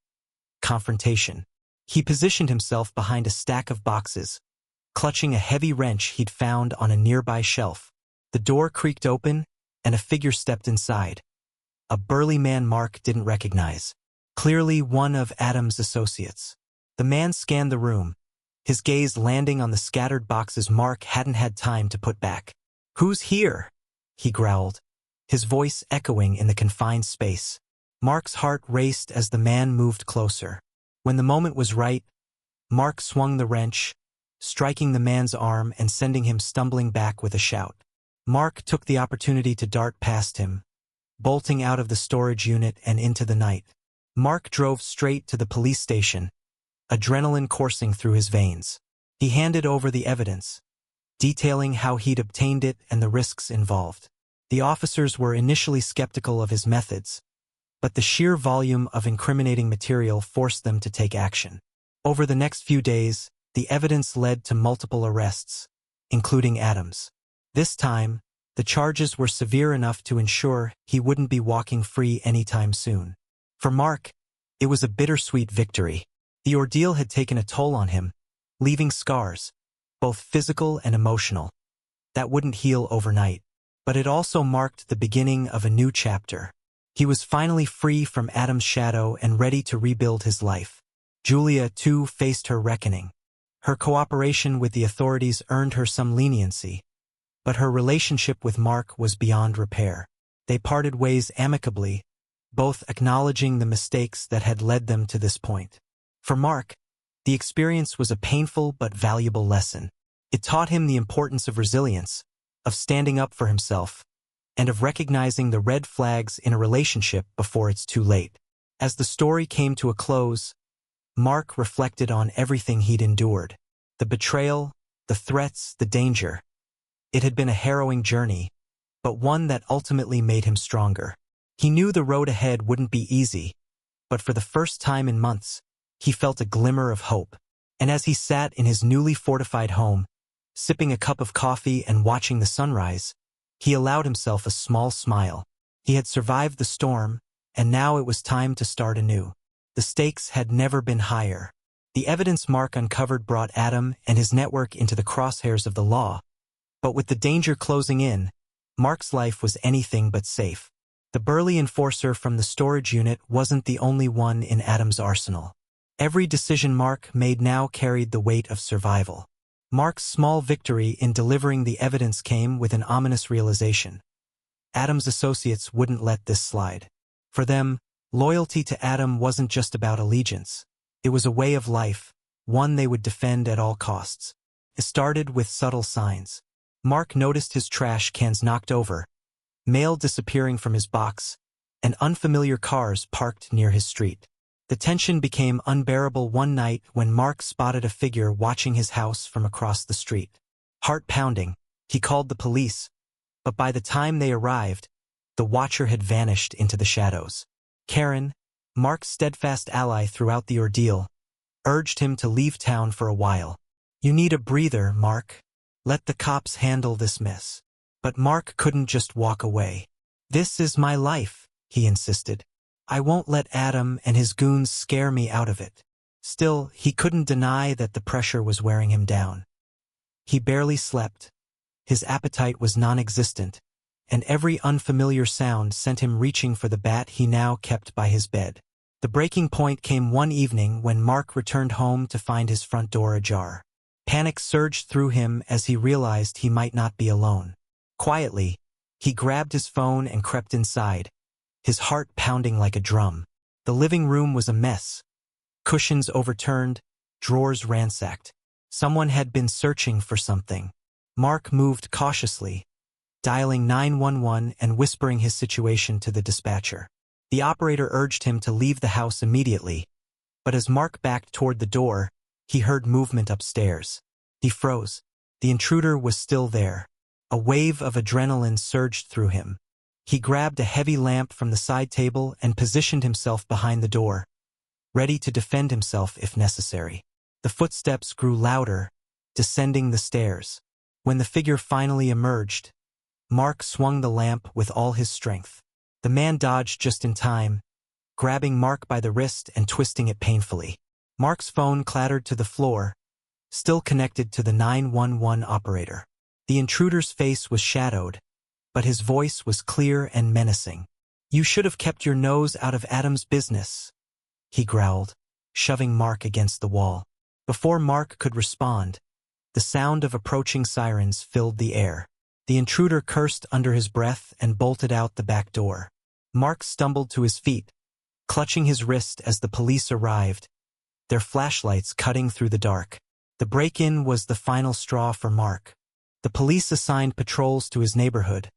confrontation. He positioned himself behind a stack of boxes, clutching a heavy wrench he'd found on a nearby shelf. The door creaked open, and a figure stepped inside. A burly man Mark didn't recognize, clearly one of Adam's associates. The man scanned the room, his gaze landing on the scattered boxes Mark hadn't had time to put back. "Who's here?" he growled, his voice echoing in the confined space. Mark's heart raced as the man moved closer. When the moment was right, Mark swung the wrench, striking the man's arm and sending him stumbling back with a shout. Mark took the opportunity to dart past him, bolting out of the storage unit and into the night. Mark drove straight to the police station, adrenaline coursing through his veins. He handed over the evidence, detailing how he'd obtained it and the risks involved. The officers were initially skeptical of his methods, but the sheer volume of incriminating material forced them to take action. Over the next few days, the evidence led to multiple arrests, including Adams. This time, the charges were severe enough to ensure he wouldn't be walking free anytime soon. For Mark, it was a bittersweet victory. The ordeal had taken a toll on him, leaving scars, both physical and emotional, that wouldn't heal overnight. But it also marked the beginning of a new chapter. He was finally free from Adam's shadow and ready to rebuild his life. Julia, too, faced her reckoning. Her cooperation with the authorities earned her some leniency, but her relationship with Mark was beyond repair. They parted ways amicably, both acknowledging the mistakes that had led them to this point. For Mark, the experience was a painful but valuable lesson. It taught him the importance of resilience, of standing up for himself, and of recognizing the red flags in a relationship before it's too late. As the story came to a close, Mark reflected on everything he'd endured. The betrayal, the threats, the danger. It had been a harrowing journey, but one that ultimately made him stronger. He knew the road ahead wouldn't be easy, but for the first time in months, he felt a glimmer of hope. And as he sat in his newly fortified home, sipping a cup of coffee and watching the sunrise, he allowed himself a small smile. He had survived the storm, and now it was time to start anew. The stakes had never been higher. The evidence Mark uncovered brought Adam and his network into the crosshairs of the law, but with the danger closing in, Mark's life was anything but safe. The burly enforcer from the storage unit wasn't the only one in Adam's arsenal. Every decision Mark made now carried the weight of survival. Mark's small victory in delivering the evidence came with an ominous realization. Adam's associates wouldn't let this slide. For them, loyalty to Adam wasn't just about allegiance. It was a way of life, one they would defend at all costs. It started with subtle signs. Mark noticed his trash cans knocked over, mail disappearing from his box, and unfamiliar cars parked near his street. The tension became unbearable one night when Mark spotted a figure watching his house from across the street. Heart pounding, he called the police, but by the time they arrived, the watcher had vanished into the shadows. Karen, Mark's steadfast ally throughout the ordeal, urged him to leave town for a while. "You need a breather, Mark. Let the cops handle this mess." But Mark couldn't just walk away. "This is my life," he insisted. "I won't let Adam and his goons scare me out of it." Still, he couldn't deny that the pressure was wearing him down. He barely slept. His appetite was non-existent, and every unfamiliar sound sent him reaching for the bat he now kept by his bed. The breaking point came one evening when Mark returned home to find his front door ajar. Panic surged through him as he realized he might not be alone. Quietly, he grabbed his phone and crept inside, his heart pounding like a drum. The living room was a mess. Cushions overturned, drawers ransacked. Someone had been searching for something. Mark moved cautiously, dialing 911 and whispering his situation to the dispatcher. The operator urged him to leave the house immediately, but as Mark backed toward the door, he heard movement upstairs. He froze. The intruder was still there. A wave of adrenaline surged through him. He grabbed a heavy lamp from the side table and positioned himself behind the door, ready to defend himself if necessary. The footsteps grew louder, descending the stairs. When the figure finally emerged, Mark swung the lamp with all his strength. The man dodged just in time, grabbing Mark by the wrist and twisting it painfully. Mark's phone clattered to the floor, still connected to the 911 operator. The intruder's face was shadowed, but his voice was clear and menacing. "You should have kept your nose out of Adam's business," he growled, shoving Mark against the wall. Before Mark could respond, the sound of approaching sirens filled the air. The intruder cursed under his breath and bolted out the back door. Mark stumbled to his feet, clutching his wrist as the police arrived, their flashlights cutting through the dark. The break-in was the final straw for Mark. The police assigned patrols to his neighborhood,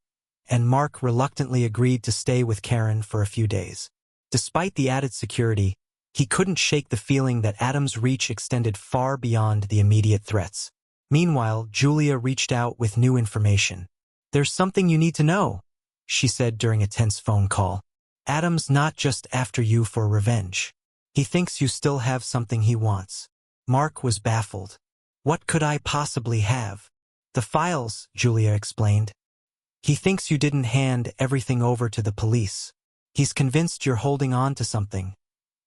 and Mark reluctantly agreed to stay with Karen for a few days. Despite the added security, he couldn't shake the feeling that Adam's reach extended far beyond the immediate threats. Meanwhile, Julia reached out with new information. "There's something you need to know," she said during a tense phone call. "Adam's not just after you for revenge. He thinks you still have something he wants." Mark was baffled. "What could I possibly have?" "The files," Julia explained. "He thinks you didn't hand everything over to the police. He's convinced you're holding on to something.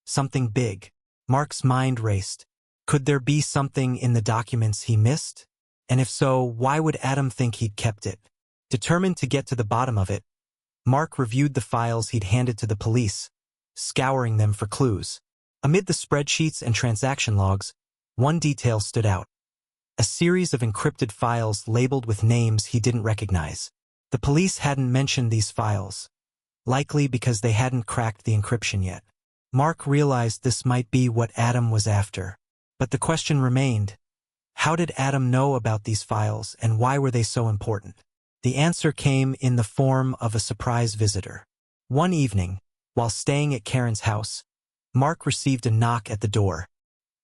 Something big." Mark's mind raced. Could there be something in the documents he missed? And if so, why would Adam think he'd kept it? Determined to get to the bottom of it, Mark reviewed the files he'd handed to the police, scouring them for clues. Amid the spreadsheets and transaction logs, one detail stood out. A series of encrypted files labeled with names he didn't recognize. The police hadn't mentioned these files, likely because they hadn't cracked the encryption yet. Mark realized this might be what Adam was after. But the question remained, how did Adam know about these files and why were they so important? The answer came in the form of a surprise visitor. One evening, while staying at Karen's house, Mark received a knock at the door.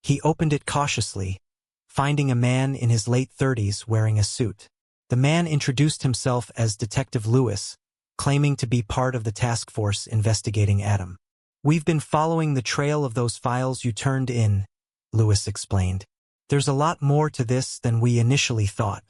He opened it cautiously, finding a man in his late 30s wearing a suit. The man introduced himself as Detective Lewis, claiming to be part of the task force investigating Adam. "We've been following the trail of those files you turned in," Lewis explained. "There's a lot more to this than we initially thought.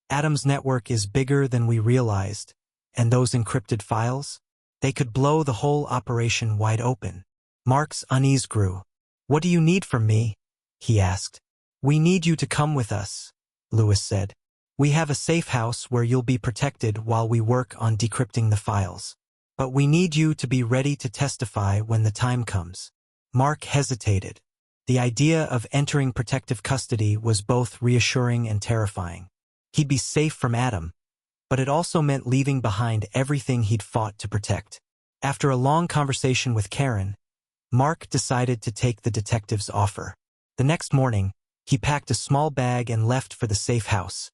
Adam's network is bigger than we realized, and those encrypted files? They could blow the whole operation wide open." Mark's unease grew. "What do you need from me?" he asked. "We need you to come with us," Lewis said. "We have a safe house where you'll be protected while we work on decrypting the files. But we need you to be ready to testify when the time comes." Mark hesitated. The idea of entering protective custody was both reassuring and terrifying. He'd be safe from Adam, but it also meant leaving behind everything he'd fought to protect. After a long conversation with Karen, Mark decided to take the detective's offer. The next morning, he packed a small bag and left for the safe house,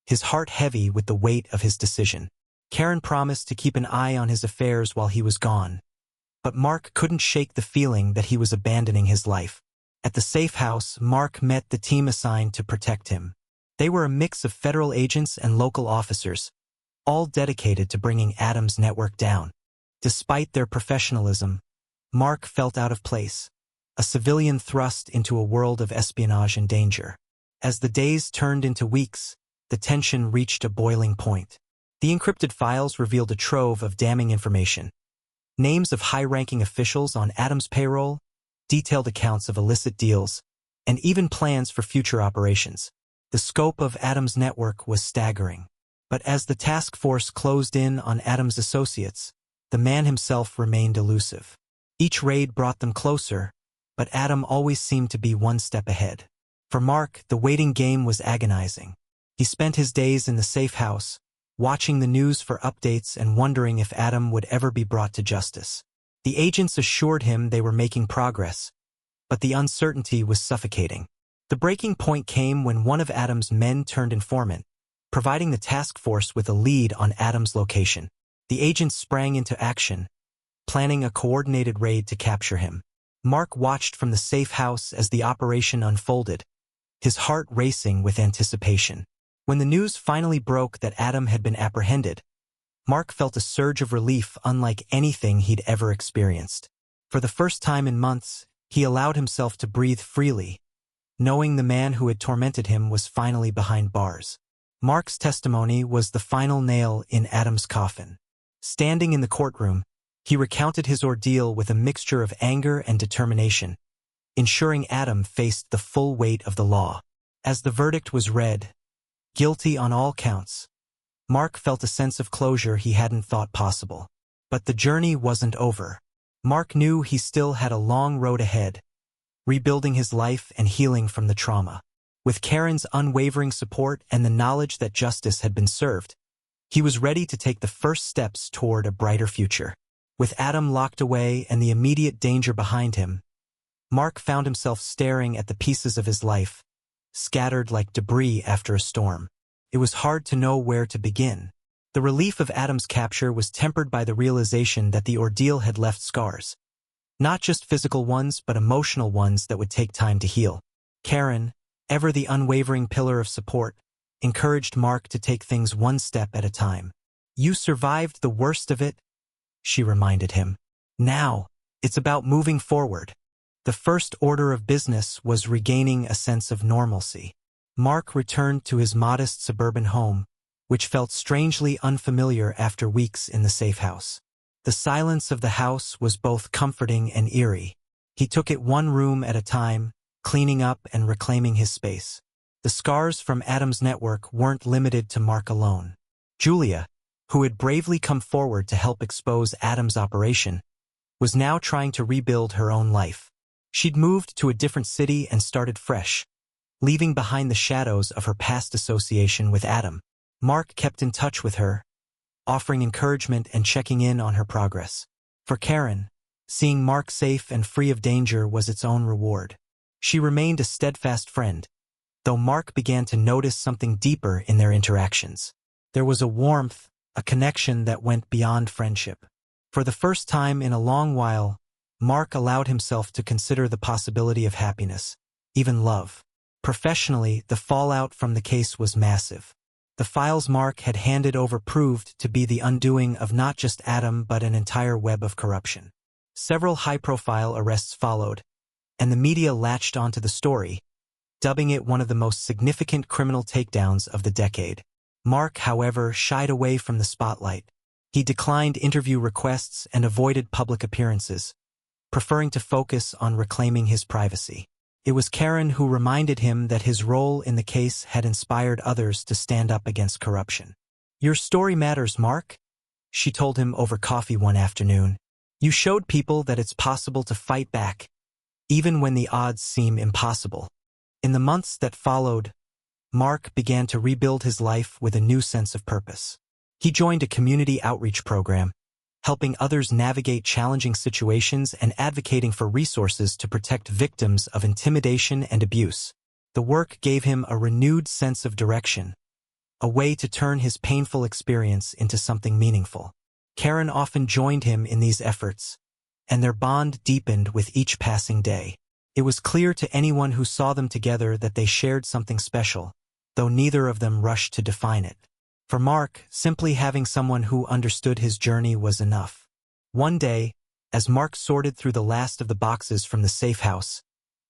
his heart heavy with the weight of his decision. Karen promised to keep an eye on his affairs while he was gone, but Mark couldn't shake the feeling that he was abandoning his life. At the safe house, Mark met the team assigned to protect him. They were a mix of federal agents and local officers, all dedicated to bringing Adam's network down. Despite their professionalism, Mark felt out of place, a civilian thrust into a world of espionage and danger. As the days turned into weeks, the tension reached a boiling point. The encrypted files revealed a trove of damning information. Names of high-ranking officials on Adam's payroll, detailed accounts of illicit deals, and even plans for future operations. The scope of Adam's network was staggering. But as the task force closed in on Adam's associates, the man himself remained elusive. Each raid brought them closer, but Adam always seemed to be one step ahead. For Mark, the waiting game was agonizing. He spent his days in the safe house, watching the news for updates and wondering if Adam would ever be brought to justice. The agents assured him they were making progress, but the uncertainty was suffocating. The breaking point came when one of Adam's men turned informant, providing the task force with a lead on Adam's location. The agents sprang into action, planning a coordinated raid to capture him. Mark watched from the safe house as the operation unfolded, his heart racing with anticipation. When the news finally broke that Adam had been apprehended, Mark felt a surge of relief unlike anything he'd ever experienced. For the first time in months, he allowed himself to breathe freely, knowing the man who had tormented him was finally behind bars. Mark's testimony was the final nail in Adam's coffin. Standing in the courtroom, he recounted his ordeal with a mixture of anger and determination, ensuring Adam faced the full weight of the law. As the verdict was read, guilty on all counts, Mark felt a sense of closure he hadn't thought possible. But the journey wasn't over. Mark knew he still had a long road ahead, rebuilding his life and healing from the trauma. With Karen's unwavering support and the knowledge that justice had been served, He was ready to take the first steps toward a brighter future. With Adam locked away and the immediate danger behind him, Mark found himself staring at the pieces of his life, scattered like debris after a storm. It was hard to know where to begin. The relief of Adam's capture was tempered by the realization that the ordeal had left scars. Not just physical ones, but emotional ones that would take time to heal. Karen, ever the unwavering pillar of support, encouraged Mark to take things one step at a time. "You survived the worst of it," she reminded him. "Now, it's about moving forward." The first order of business was regaining a sense of normalcy. Mark returned to his modest suburban home, which felt strangely unfamiliar after weeks in the safe house. The silence of the house was both comforting and eerie. He took it one room at a time, cleaning up and reclaiming his space. The scars from Adam's network weren't limited to Mark alone. Julia, who had bravely come forward to help expose Adam's operation, was now trying to rebuild her own life. She'd moved to a different city and started fresh, leaving behind the shadows of her past association with Adam. Mark kept in touch with her, offering encouragement and checking in on her progress. For Karen, seeing Mark safe and free of danger was its own reward. She remained a steadfast friend, though Mark began to notice something deeper in their interactions. There was a warmth, a connection that went beyond friendship. For the first time in a long while, Mark allowed himself to consider the possibility of happiness, even love. Professionally, the fallout from the case was massive. The files Mark had handed over proved to be the undoing of not just Adam but an entire web of corruption. Several high-profile arrests followed, and the media latched onto the story, dubbing it one of the most significant criminal takedowns of the decade. Mark, however, shied away from the spotlight. He declined interview requests and avoided public appearances, preferring to focus on reclaiming his privacy. It was Karen who reminded him that his role in the case had inspired others to stand up against corruption. "Your story matters, Mark," she told him over coffee one afternoon. "You showed people that it's possible to fight back, even when the odds seem impossible." In the months that followed, Mark began to rebuild his life with a new sense of purpose. He joined a community outreach program, helping others navigate challenging situations and advocating for resources to protect victims of intimidation and abuse. The work gave him a renewed sense of direction, a way to turn his painful experience into something meaningful. Karen often joined him in these efforts, and their bond deepened with each passing day. It was clear to anyone who saw them together that they shared something special, though neither of them rushed to define it. For Mark, simply having someone who understood his journey was enough. One day, as Mark sorted through the last of the boxes from the safe house,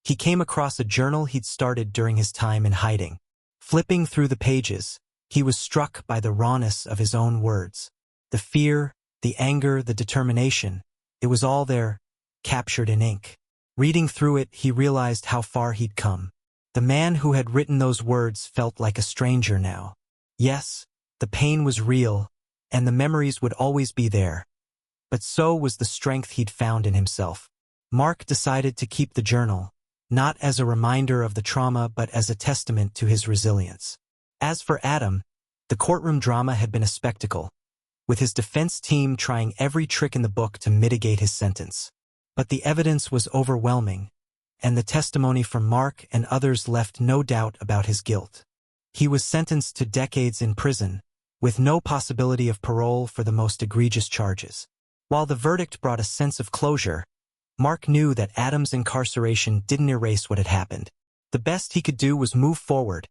he came across a journal he'd started during his time in hiding. Flipping through the pages, he was struck by the rawness of his own words. The fear, the anger, the determination, it was all there, captured in ink. Reading through it, he realized how far he'd come. The man who had written those words felt like a stranger now. Yes, the pain was real, and the memories would always be there. But so was the strength he'd found in himself. Mark decided to keep the journal, not as a reminder of the trauma but as a testament to his resilience. As for Adam, the courtroom drama had been a spectacle, with his defense team trying every trick in the book to mitigate his sentence. But the evidence was overwhelming, and the testimony from Mark and others left no doubt about his guilt. He was sentenced to decades in prison, with no possibility of parole for the most egregious charges. While the verdict brought a sense of closure, Mark knew that Adam's incarceration didn't erase what had happened. The best he could do was move forward,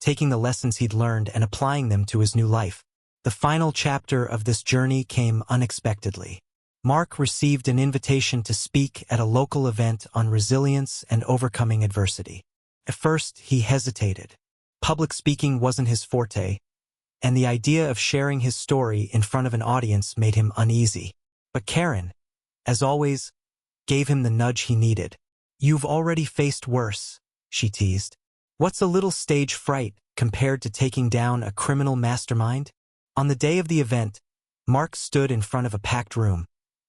taking the lessons he'd learned and applying them to his new life. The final chapter of this journey came unexpectedly. Mark received an invitation to speak at a local event on resilience and overcoming adversity. At first, he hesitated. Public speaking wasn't his forte, and the idea of sharing his story in front of an audience made him uneasy. But Karen, as always, gave him the nudge he needed. "You've already faced worse," she teased. "What's a little stage fright compared to taking down a criminal mastermind?" On the day of the event, Mark stood in front of a packed room,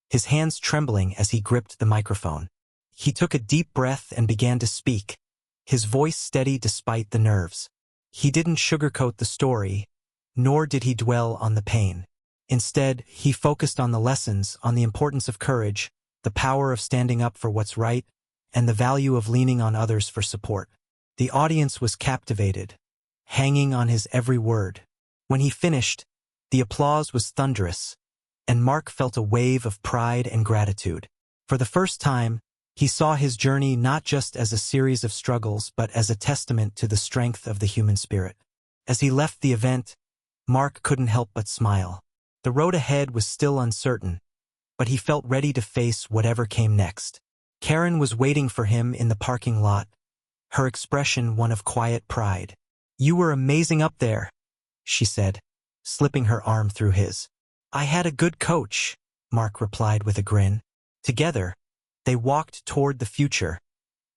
his hands trembling as he gripped the microphone. He took a deep breath and began to speak, his voice steady despite the nerves. He didn't sugarcoat the story, nor did he dwell on the pain. Instead, he focused on the lessons, on the importance of courage, the power of standing up for what's right, and the value of leaning on others for support. The audience was captivated, hanging on his every word. When he finished, the applause was thunderous, and Mark felt a wave of pride and gratitude. For the first time, he saw his journey not just as a series of struggles but as a testament to the strength of the human spirit. As he left the event, Mark couldn't help but smile. The road ahead was still uncertain, but he felt ready to face whatever came next. Karen was waiting for him in the parking lot, her expression one of quiet pride. "You were amazing up there," she said, slipping her arm through his. "I had a good coach," Mark replied with a grin. Together, they walked toward the future,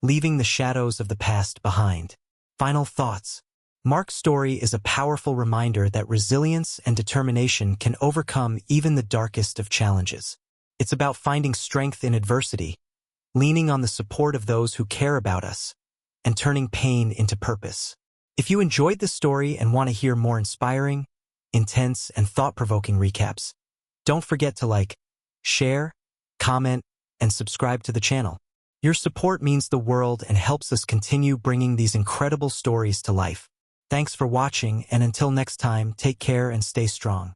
leaving the shadows of the past behind. Final thoughts. Mark's story is a powerful reminder that resilience and determination can overcome even the darkest of challenges. It's about finding strength in adversity, leaning on the support of those who care about us, and turning pain into purpose. If you enjoyed this story and want to hear more inspiring, intense, and thought-provoking recaps, don't forget to like, share, comment, and subscribe to the channel. Your support means the world and helps us continue bringing these incredible stories to life. Thanks for watching, and until next time, take care and stay strong.